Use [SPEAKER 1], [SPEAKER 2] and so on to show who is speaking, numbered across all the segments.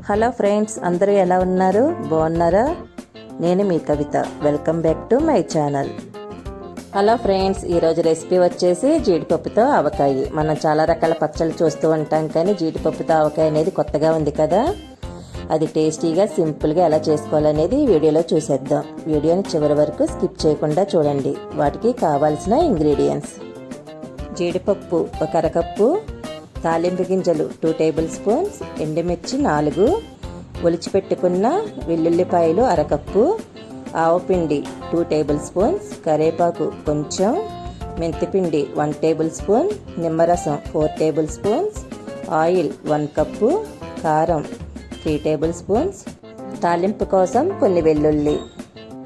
[SPEAKER 1] Hello friends, అందరూ ఎలా ఉన్నారు? బాగున్నారా? నేను మీ Kavitha. Welcome back to my channel. Hello friends, ఈరోజు రెసిపీ వచ్చేసి జీడిపప్పుతో ఆవకాయ. మనం చాలా రకాల పచ్చళ్ళు చూస్తూ ఉంటాం, కానీ జీడిపప్పుతో ఆవకాయ అనేది కొత్తగా ఉంది కదా. అది టేస్టీగా సింపుల్గా ఎలా చేసుకోవాలనేది ఈ వీడియోలో చూసేద్దాం. వీడియోని చివరి వరకు స్కిప్ చేయకుండా చూడండి. వాటికి కావాల్సిన ఇంగ్రీడియంట్స్: జీడిపప్పు 1 అరకప్పు, తాలింపు గింజలు 2 టేబుల్ స్పూన్స్, ఎండుమిర్చి 4, ఒలిచిపెట్టుకున్న వెల్లుల్లిపాయలు 1 కప్పు, ఆవపిండి 2 టేబుల్ స్పూన్స్, కరివేపాకు కొంచెం, మెంతిపిండి 1 టేబుల్ స్పూన్, నిమ్మరసం 4 టేబుల్ స్పూన్స్, ఆయిల్ 1 కప్పు, కారం 3 టేబుల్ స్పూన్స్, తాలింపు కోసం కొన్ని వెల్లుల్లి.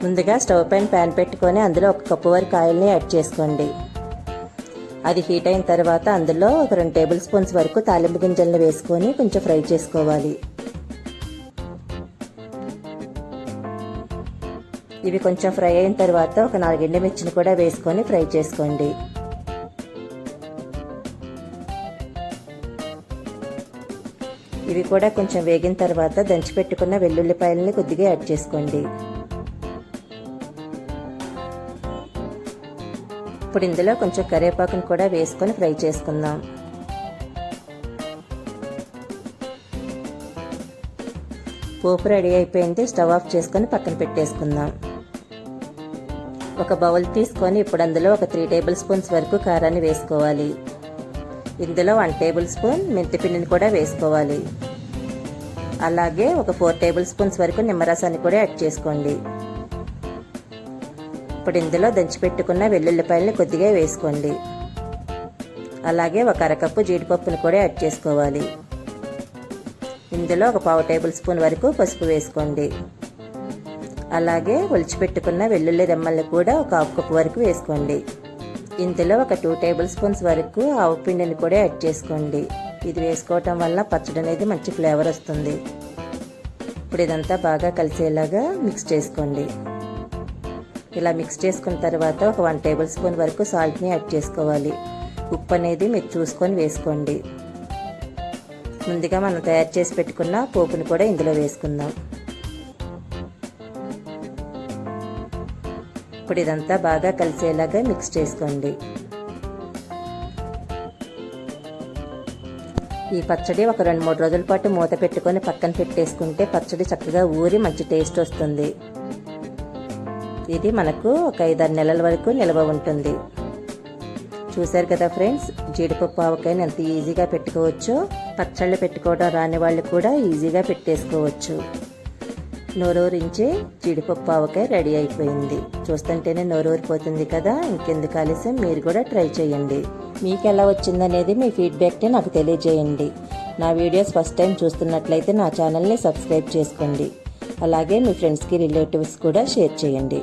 [SPEAKER 1] ముందుగా స్టవ్ పైన ప్యాన్ పెట్టుకొని అందులో 1 కప్పు వరకు ఆయిల్ని యాడ్ చేసుకోండి. అది హీట్ అయిన తర్వాత అందులో ఒక 2 టేబుల్ స్పూన్స్ వరకు తాలింపు గింజలను వేసుకొని కొంచెం ఫ్రై చేసుకోవాలి. ఇవి కొంచెం ఫ్రై అయిన తర్వాత ఒక 4 ఎండుమిర్చిని కూడా వేసుకొని ఫ్రై చేసుకోండి. ఇవి కూడా కొంచెం వేగిన తర్వాత దంచిపెట్టుకున్న వెల్లుల్లిపాయలని కొద్దిగా యాడ్ చేసుకోండి. ఇప్పుడు ఇందులో కొంచెం కరివేపాకును కూడా వేసుకొని ఫ్రై చేసుకుందాం. పోపు రెడీ అయిపోయింది. స్టవ్ ఆఫ్ చేసుకొని పక్కన పెట్టేసుకుందాం. ఒక బౌల్ తీసుకొని ఇప్పుడు అందులో ఒక 3 టేబుల్ స్పూన్స్ వరకు కారాన్ని వేసుకోవాలి. ఇందులో 1 టేబుల్ స్పూన్ మెంతిపిండిని కూడా వేసుకోవాలి. అలాగే ఒక 4 టేబుల్ స్పూన్స్ వరకు నిమ్మరసాన్ని కూడా యాడ్ చేసుకోండి. ఇప్పుడు ఇందులో దంచిపెట్టుకున్న వెల్లుల్లిపాయలని కొద్దిగా వేసుకోండి. అలాగే 1 అరకప్పు జీడిపప్పును కూడా యాడ్ చేసుకోవాలి. ఇందులో ఒక 1/2 టేబుల్ స్పూన్ వరకు పసుపు వేసుకోండి. అలాగే ఒలిచిపెట్టుకున్న వెల్లుల్లి రెమ్మల్ని కూడా ఒక 1/2 కప్పు వరకు వేసుకోండి. ఇందులో ఒక 2 టేబుల్ స్పూన్స్ వరకు ఆవపిండిని కూడా యాడ్ చేసుకోండి. ఇది వేసుకోవటం వల్ల పచ్చడి అనేది మంచి ఫ్లేవర్ వస్తుంది. ఇప్పుడు ఇదంతా బాగా కలిసేలాగా మిక్స్ చేసుకోండి. ఇలా మిక్స్ చేసుకున్న తర్వాత ఒక 1 టేబుల్ స్పూన్ వరకు సాల్ట్ని యాడ్ చేసుకోవాలి. ఉప్పు అనేది మీరు చూసుకొని వేసుకోండి. ముందుగా మనం తయారు చేసి పెట్టుకున్న పోపుని కూడా ఇందులో వేసుకుందాం. ఇప్పుడు ఇదంతా బాగా కలిసేలాగా మిక్స్ చేసుకోండి. ఈ పచ్చడి ఒక 2-3 రోజుల పాటు మూత పెట్టుకొని పక్కన పెట్టేసుకుంటే పచ్చడి చక్కగా ఊరి మంచి టేస్ట్ వస్తుంది. ఇది మనకు ఒక 5-6 నెలల వరకు నిల్వ ఉంటుంది. చూశారు కదా ఫ్రెండ్స్, జీడిపప్పు ఆవకాయని ఎంత ఈజీగా పెట్టుకోవచ్చో. పచ్చళ్ళు పెట్టుకోవడం రాని వాళ్ళు కూడా ఈజీగా పెట్టేసుకోవచ్చు. నోరూరించే జీడిపప్పు ఆవకాయ రెడీ అయిపోయింది. చూస్తుంటేనే నోరూరిపోతుంది కదా. ఇంకెందుకు ఆలస్యం, మీరు కూడా ట్రై చేయండి. మీకు ఎలా వచ్చిందనేది మీ ఫీడ్బ్యాక్ని నాకు తెలియజేయండి. నా వీడియోస్ ఫస్ట్ టైం చూస్తున్నట్లయితే నా ఛానల్ని సబ్స్క్రైబ్ చేసుకోండి. అలాగే మీ ఫ్రెండ్స్కి, రిలేటివ్స్ కూడా షేర్ చేయండి.